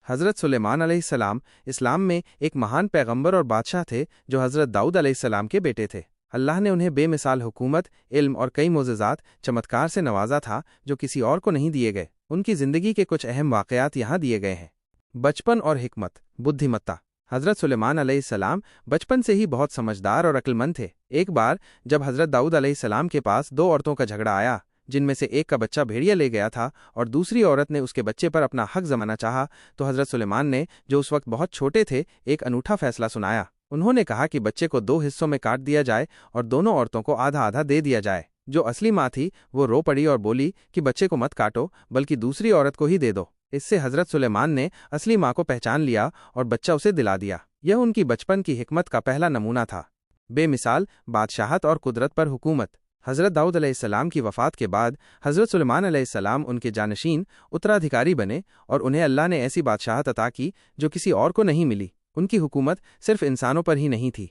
حضرت سلیمان علیہ السلام اسلام میں ایک مہان پیغمبر اور بادشاہ تھے جو حضرت داؤد علیہ السلام کے بیٹے تھے۔ اللہ نے انہیں بے مثال حکومت، علم اور کئی معجزات چمتکار سے نوازا تھا جو کسی اور کو نہیں دیے گئے۔ ان کی زندگی کے کچھ اہم واقعات یہاں دیے گئے ہیں۔ بچپن اور حکمت، بدھیمتا۔ حضرت سلیمان علیہ السلام بچپن سے ہی بہت سمجھدار اور عقل مند تھے۔ ایک بار جب حضرت داؤد علیہ السلام کے پاس دو عورتوں کا جھگڑا آیا، جن میں سے ایک کا بچہ بھیڑیا لے گیا تھا اور دوسری عورت نے اس کے بچے پر اپنا حق جمانا چاہا، تو حضرت سلیمان نے، جو اس وقت بہت چھوٹے تھے، ایک انوٹھا فیصلہ سنایا۔ انہوں نے کہا کہ بچے کو دو حصوں میں کاٹ دیا جائے اور دونوں عورتوں کو آدھا آدھا دے دیا جائے۔ جو اصلی ماں تھی وہ رو پڑی اور بولی کہ بچے کو مت کاٹو بلکہ دوسری عورت کو ہی دے دو۔ اس سے حضرت سلیمان نے اصلی ماں کو پہچان لیا اور بچہ اسے دلا دیا۔ یہ ان کی بچپن کی حکمت کا پہلا نمونہ تھا۔ بے مثال بادشاہت اور قدرت پر حکومت۔ حضرت داؤد علیہ السلام کی وفات کے بعد حضرت سلیمان علیہ السلام ان کے جانشین، اترادھیکاری بنے، اور انہیں اللہ نے ایسی بادشاہت عطا کی جو کسی اور کو نہیں ملی۔ ان کی حکومت صرف انسانوں پر ہی نہیں تھی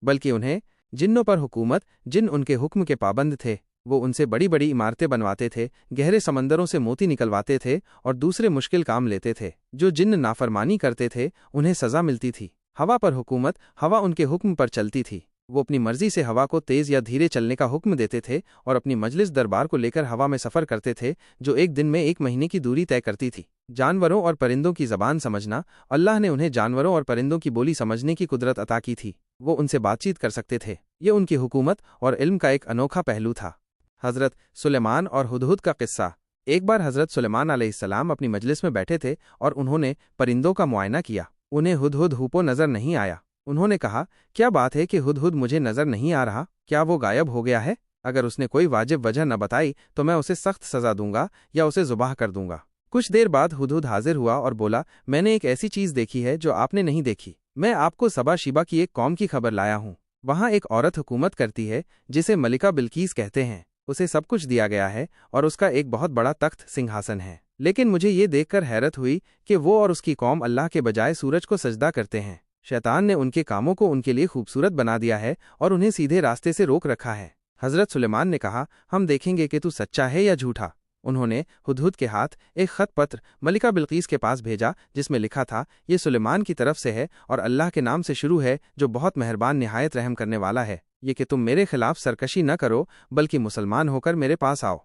بلکہ انہیں جنوں پر حکومت، جن ان کے حکم کے پابند تھے۔ وہ ان سے بڑی بڑی عمارتیں بنواتے تھے، گہرے سمندروں سے موتی نکلواتے تھے اور دوسرے مشکل کام لیتے تھے۔ جو جن نافرمانی کرتے تھے انہیں سزا ملتی تھی۔ ہوا پر حکومت، ہوا ان کے حکم پر چلتی تھی۔ وہ اپنی مرضی سے ہوا کو تیز یا دھیرے چلنے کا حکم دیتے تھے اور اپنی مجلس دربار کو لے کر ہوا میں سفر کرتے تھے جو ایک دن میں 1 مہینے کی دوری طے کرتی تھی۔ جانوروں اور پرندوں کی زبان سمجھنا، اللہ نے انہیں جانوروں اور پرندوں کی بولی سمجھنے کی قدرت عطا کی تھی۔ وہ ان سے بات چیت کر سکتے تھے۔ یہ ان کی حکومت اور علم کا ایک انوکھا پہلو تھا۔ حضرت سلیمان اور ہدہد کا قصہ۔ ایک بار حضرت سلیمان علیہ السلام اپنی مجلس میں بیٹھے تھے اور انہوں نے پرندوں کا معائنہ کیا۔ انہیں ہدہد ہوپو نظر نہیں آیا۔ انہوں نے کہا، کیا بات ہے کہ ہدہد مجھے نظر نہیں آ رہا؟ کیا وہ غائب ہو گیا ہے؟ اگر اس نے کوئی واجب وجہ نہ بتائی تو میں اسے سخت سزا دوں گا یا اسے ذبح کر دوں گا۔ کچھ دیر بعد ہدہد حاضر ہوا اور بولا، میں نے ایک ایسی چیز دیکھی ہے جو آپ نے نہیں دیکھی۔ میں آپ کو سبا شیبہ کی ایک قوم کی خبر لایا ہوں۔ وہاں ایک عورت حکومت کرتی ہے جسے ملکہ بلقیس کہتے ہیں۔ اسے سب کچھ دیا گیا ہے اور اس کا ایک بہت بڑا تخت سنگھاسن ہے، لیکن مجھے یہ دیکھ کر حیرت ہوئی کہ وہ اور اس کی قوم اللہ کے بجائے سورج کو سجدہ کرتے ہیں۔ شیطان نے ان کے کاموں کو ان کے لیے خوبصورت بنا دیا ہے اور انہیں سیدھے راستے سے روک رکھا ہے۔ حضرت سلیمان نے کہا، ہم دیکھیں گے کہ تو سچا ہے یا جھوٹا۔ انہوں نے ہدہد کے ہاتھ ایک خط پتر ملکہ بلقیس کے پاس بھیجا جس میں لکھا تھا، یہ سلیمان کی طرف سے ہے اور اللہ کے نام سے شروع ہے جو بہت مہربان نہایت رحم کرنے والا ہے، یہ کہ تم میرے خلاف سرکشی نہ کرو بلکہ مسلمان ہو کر میرے پاس آؤ۔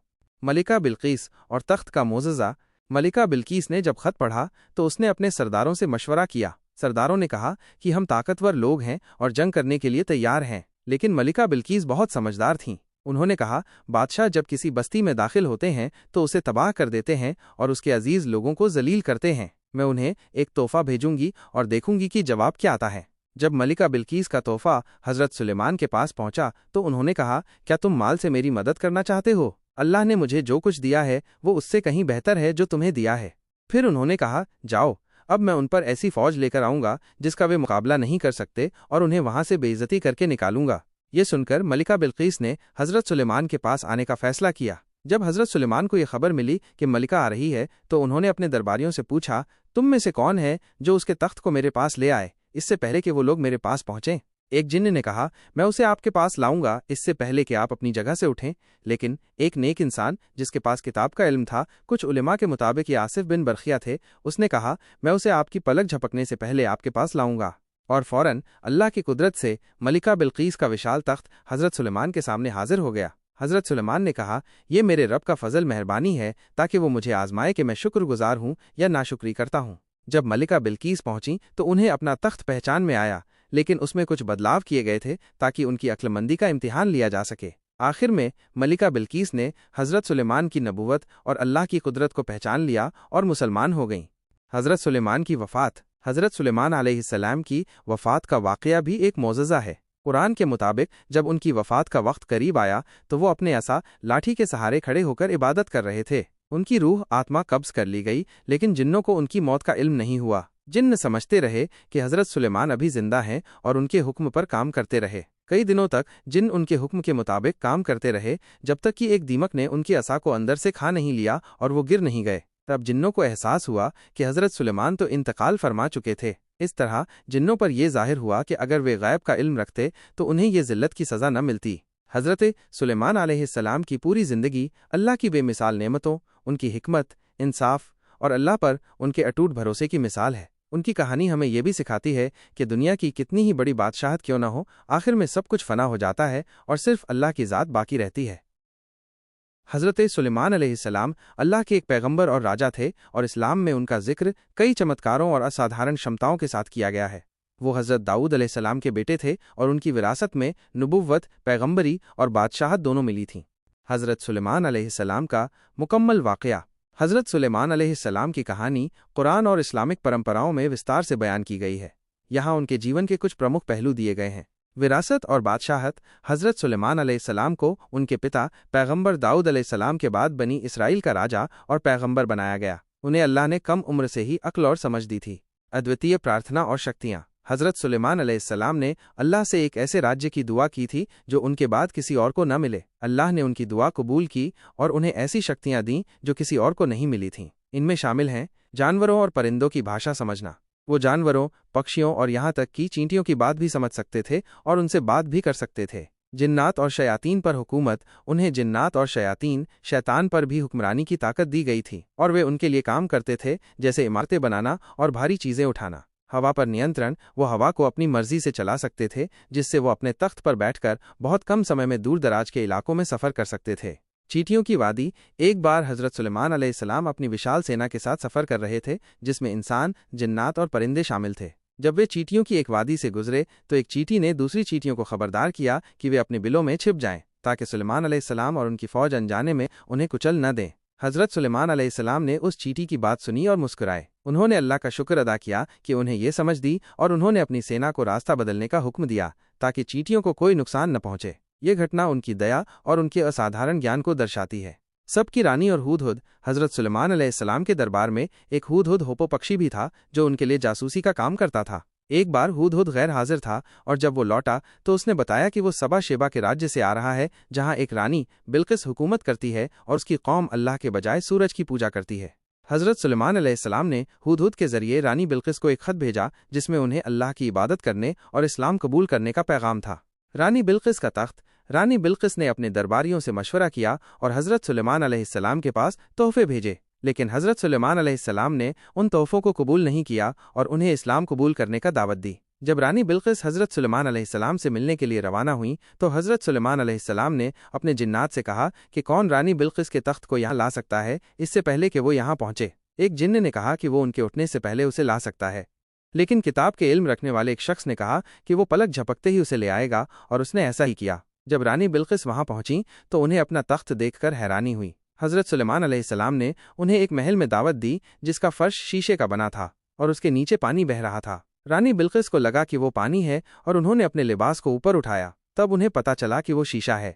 ملکہ بلقیس اور تخت کا معجزہ۔ ملکہ بلقیس نے جب خط پڑھا تو اس نے اپنے سرداروں سے مشورہ کیا۔ سرداروں نے کہا کہ ہم طاقتور لوگ ہیں اور جنگ کرنے کے لیے تیار ہیں، لیکن ملکہ بلقیس بہت سمجھدار تھیں۔ انہوں نے کہا، بادشاہ جب کسی بستی میں داخل ہوتے ہیں تو اسے تباہ کر دیتے ہیں اور اس کے عزیز لوگوں کو ذلیل کرتے ہیں۔ میں انہیں ایک تحفہ بھیجوں گی اور دیکھوں گی کہ جواب کیا آتا ہے۔ جب ملکہ بلقیس کا تحفہ حضرت سلیمان کے پاس پہنچا تو انہوں نے کہا، کیا تم مال سے میری مدد کرنا چاہتے ہو؟ اللہ نے مجھے جو کچھ دیا ہے وہ اس سے کہیں بہتر ہے جو تمہیں دیا ہے۔ پھر انہوں نے کہا، جاؤ، اب میں ان پر ایسی فوج لے کر آؤں گا جس کا وہ مقابلہ نہیں کر سکتے اور انہیں وہاں سے بے عزتی کر کے نکالوں گا۔ یہ سن کر ملکہ بلقیس نے حضرت سلیمان کے پاس آنے کا فیصلہ کیا۔ جب حضرت سلیمان کو یہ خبر ملی کہ ملکہ آ رہی ہے تو انہوں نے اپنے درباریوں سے پوچھا، تم میں سے کون ہے جو اس کے تخت کو میرے پاس لے آئے اس سے پہلے کہ وہ لوگ میرے پاس پہنچیں؟ ایک جن نے کہا، میں اسے آپ کے پاس لاؤں گا اس سے پہلے کہ آپ اپنی جگہ سے اٹھیں۔ لیکن ایک نیک انسان جس کے پاس کتاب کا علم تھا، کچھ علماء کے مطابق یہ آصف بن برخیہ تھے، اس نے کہا، میں اسے آپ کی پلک جھپکنے سے پہلے آپ کے پاس لاؤں گا۔ اور فوراً اللہ کی قدرت سے ملکہ بلقیس کا وشال تخت حضرت سلیمان کے سامنے حاضر ہو گیا۔ حضرت سلیمان نے کہا، یہ میرے رب کا فضل مہربانی ہے تاکہ وہ مجھے آزمائے کہ میں شکر گزار ہوں یا ناشکری کرتا ہوں۔ جب ملکہ بلقیس پہنچی تو انہیں اپنا تخت پہچان میں آیا، لیکن اس میں کچھ بدلاؤ کیے گئے تھے تاکہ ان کی عقل مندی کا امتحان لیا جا سکے۔ آخر میں ملکہ بلقیس نے حضرت سلیمان کی نبوت اور اللہ کی قدرت کو پہچان لیا اور مسلمان ہو گئیں۔ حضرت سلیمان کی وفات۔ حضرت سلیمان علیہ السلام کی وفات کا واقعہ بھی ایک معجزہ ہے۔ قرآن کے مطابق جب ان کی وفات کا وقت قریب آیا تو وہ اپنے عصا لاٹھی کے سہارے کھڑے ہو کر عبادت کر رہے تھے۔ ان کی روح آتما قبض کر لی گئی، لیکن جنوں کو ان کی موت کا علم نہیں ہوا۔ جن سمجھتے رہے کہ حضرت سلیمان ابھی زندہ ہیں اور ان کے حکم پر کام کرتے رہے۔ کئی دنوں تک جن ان کے حکم کے مطابق کام کرتے رہے جب تک کہ ایک دیمک نے ان کی عصا کو اندر سے کھا نہیں لیا اور وہ گر نہیں گئے۔ تب جنوں کو احساس ہوا کہ حضرت سلیمان تو انتقال فرما چکے تھے۔ اس طرح جنوں پر یہ ظاہر ہوا کہ اگر وہ غیب کا علم رکھتے تو انہیں یہ ذلت کی سزا نہ ملتی۔ حضرت سلیمان علیہ السلام کی پوری زندگی اللہ کی بے مثال نعمتوں، ان کی حکمت، انصاف اور اللہ پر ان کے اٹوٹ بھروسے کی مثال ہے۔ ان کی کہانی ہمیں یہ بھی سکھاتی ہے کہ دنیا کی کتنی ہی بڑی بادشاہت کیوں نہ ہو، آخر میں سب کچھ فنا ہو جاتا ہے اور صرف اللہ کی ذات باقی رہتی ہے۔ حضرت سلیمان علیہ السلام اللہ کے ایک پیغمبر اور راجا تھے، اور اسلام میں ان کا ذکر کئی چمتکاروں اور اسادھارن شمتاؤں کے ساتھ کیا گیا ہے۔ وہ حضرت داؤد علیہ السلام کے بیٹے تھے اور ان کی وراثت میں نبوت، پیغمبری اور بادشاہت دونوں ملی تھیں۔ حضرت سلیمان علیہ السلام کا مکمل واقعہ۔ حضرت سلیمان علیہ السلام کی کہانی قرآن اور اسلامک پرمپراؤں میں وستار سے بیان کی گئی ہے۔ یہاں ان کے جیون کے کچھ پرمکھ پہلو دیے گئے ہیں۔ وراثت اور بادشاہت۔ حضرت سلیمان علیہ السلام کو ان کے پتا پیغمبر داؤد علیہ السلام کے بعد بنی اسرائیل کا راجا اور پیغمبر بنایا گیا۔ انہیں اللہ نے کم عمر سے ہی عقل اور سمجھ دی تھی۔ ادویتیہ پرارتھنا اور شکتیاں۔ حضرت سلیمان علیہ السلام نے اللہ سے ایک ایسے راجیہ کی دعا کی تھی جو ان کے بعد کسی اور کو نہ ملے۔ اللہ نے ان کی دعا قبول کی اور انہیں ایسی شکتیاں دیں جو کسی اور کو نہیں ملی تھیں۔ ان میں شامل ہیں جانوروں اور پرندوں کی بھاشا سمجھنا۔ وہ جانوروں، پکشیوں اور یہاں تک کہ چینٹیوں کی بات بھی سمجھ سکتے تھے اور ان سے بات بھی کر سکتے تھے۔ جنات اور شیاطین پر حکومت۔ انہیں جنات اور شیطان پر بھی حکمرانی کی طاقت دی گئی تھی، اور وہ ان کے لیے کام کرتے تھے، جیسے عمارتیں بنانا اور بھاری چیزیں اٹھانا۔ ہوا پر نینترن۔ وہ ہوا کو اپنی مرضی سے چلا سکتے تھے، جس سے وہ اپنے تخت پر بیٹھ کر بہت کم سمے میں دور دراز کے علاقوں میں سفر کر سکتے تھے۔ چیٹیوں کی وادی۔ ایک بار حضرت سلیمان علیہ السلام اپنی وشال سینا کے ساتھ سفر کر رہے تھے، جس میں انسان، جنات اور پرندے شامل تھے۔ جب وہ چیٹیوں کی ایک وادی سے گزرے تو ایک چیٹی نے دوسری چیٹیوں کو خبردار کیا کہ وہ اپنے بلوں میں چھپ جائیں تاکہ سلیمان علیہ السلام اور ان کی فوج انجانے میں انہیں کچل نہ دیں۔ حضرت سلیمان علیہ السلام نے اس چیٹی کی بات سنی اور مسکرائے۔ انہوں نے اللہ کا شکر ادا کیا کہ انہیں یہ سمجھ دی، اور انہوں نے اپنی سینا کو راستہ بدلنے کا حکم دیا تاکہ چیٹیوں کو کوئی نقصان نہ پہنچے۔ یہ گھٹنا ان کی دیا اور ان کے اسادھارن گیان کو درشاتی ہے۔ سب کی رانی اور ہدہد۔ حضرت سلیمان علیہ السلام کے دربار میں ایک ہدہد ہوپو پکشی بھی تھا جو ان کے لیے جاسوسی کا کام کرتا تھا۔ ایک بار ہدہد غیر حاضر تھا، اور جب وہ لوٹا تو اس نے بتایا کہ وہ سبا شیبا کے راجیہ سے آ رہا ہے، جہاں ایک رانی بلقس حکومت کرتی ہے اور اس کی قوم اللہ کے بجائے سورج کی پوجا کرتی ہے۔ حضرت سلیمان علیہ السلام نے ہدہد کے ذریعے رانی بلقس کو ایک خط بھیجا جس میں انہیں اللہ کی عبادت کرنے اور اسلام قبول کرنے کا پیغام تھا۔ رانی بلقس کا تخت۔ رانی بلقس نے اپنے درباریوں سے مشورہ کیا اور حضرت سلیمان علیہ السلام کے پاس تحفے بھیجے، لیکن حضرت سلیمان علیہ السلام نے ان تحفوں کو قبول نہیں کیا اور انہیں اسلام قبول کرنے کا دعوت دی۔ جب رانی بلقس حضرت سلیمان علیہ السلام سے ملنے کے لیے روانہ ہوئیں تو حضرت سلیمان علیہ السلام نے اپنے جنات سے کہا کہ کون رانی بلقس کے تخت کو یہاں لا سکتا ہے اس سے پہلے کہ وہ یہاں پہنچے۔ ایک جن نے کہا کہ وہ ان کے اٹھنے سے پہلے اسے لا سکتا ہے، لیکن کتاب کے علم رکھنے والے ایک شخص نے کہا کہ وہ پلک جھپکتے ہی اسے لے آئے گا، اور اس نے ایسا ہی کیا۔ جب رانی بلقس وہاں پہنچیں تو انہیں اپنا تخت دیکھ کر حیرانی ہوئی۔ حضرت سلیمان علیہ السلام نے انہیں ایک محل میں دعوت دی جس کا فرش شیشے کا بنا تھا اور اس کے نیچے پانی بہہ رہا تھا۔ رانی بلقس کو لگا کہ وہ پانی ہے اور انہوں نے اپنے لباس کو اوپر اٹھایا، تب انہیں پتہ چلا کہ وہ شیشہ ہے۔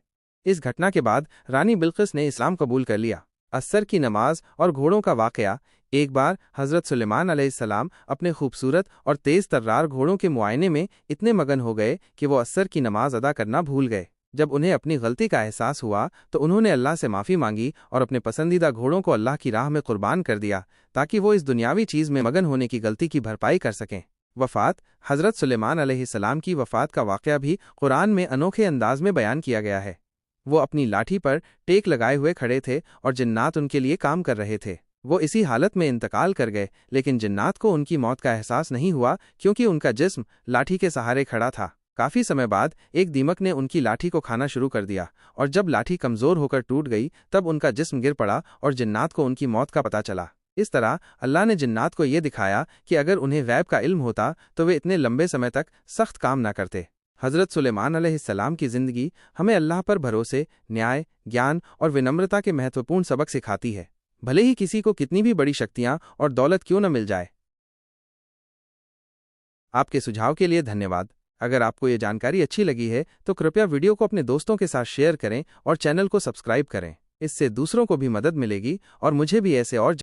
اس گھٹنا کے بعد رانی بلقس نے اسلام قبول کر لیا۔ عصر کی نماز اور گھوڑوں کا واقعہ۔ ایک بار حضرت سلیمان علیہ السلام اپنے خوبصورت اور تیز ترار گھوڑوں کے معائنے میں اتنے مگن ہو گئے کہ وہ عصر کی نماز ادا کرنا بھول گئے۔ جب انہیں اپنی غلطی کا احساس ہوا تو انہوں نے اللہ سے معافی مانگی اور اپنے پسندیدہ گھوڑوں کو اللہ کی راہ میں قربان کر دیا تاکہ وہ اس دنیاوی چیز میں مگن ہونے کی غلطی کی بھرپائی کر سکیں۔ وفات۔ حضرت سلیمان علیہ السلام کی وفات کا واقعہ بھی قرآن میں انوکھے انداز میں بیان کیا گیا ہے۔ وہ اپنی لاٹھی پر ٹیک لگائے ہوئے کھڑے تھے اور جنات ان کے لیے کام کر رہے تھے۔ وہ اسی حالت میں انتقال کر گئے، لیکن جنات کو ان کی موت کا احساس نہیں ہوا کیونکہ ان کا جسم لاٹھی کے سہارے کھڑا تھا۔ کافی سمے بعد ایک دیمک نے ان کی لاٹھی کو کھانا شروع کر دیا، اور جب لاٹھی کمزور ہو کر ٹوٹ گئی تب ان کا جسم گر پڑا اور جنات کو ان کی موت کا پتہ چلا۔ اس طرح اللہ نے جنات کو یہ دکھایا کہ اگر انہیں غیب کا علم ہوتا تو وہ اتنے لمبے سمے تک سخت کام نہ کرتے۔ حضرت سلیمان علیہ السلام کی زندگی ہمیں اللہ پر بھروسے، نیائے، گیان اور ونمرتا کے مہتوپورن سبق سکھاتی ہے، بھلے ہی کسی کو کتنی بھی بڑی شکتیاں اور دولت کیوں نہ مل جائے۔ آپ کے سجھاؤ کے لیے دھنیہ واد۔ اگر آپ کو یہ جانکاری اچھی لگی ہے تو کرپیا ویڈیو کو اپنے دوستوں کے ساتھ شیئر کریں اور چینل کو سبسکرائب کریں۔ اس سے دوسروں کو بھی مدد ملے گی اور مجھے بھی ایسے اور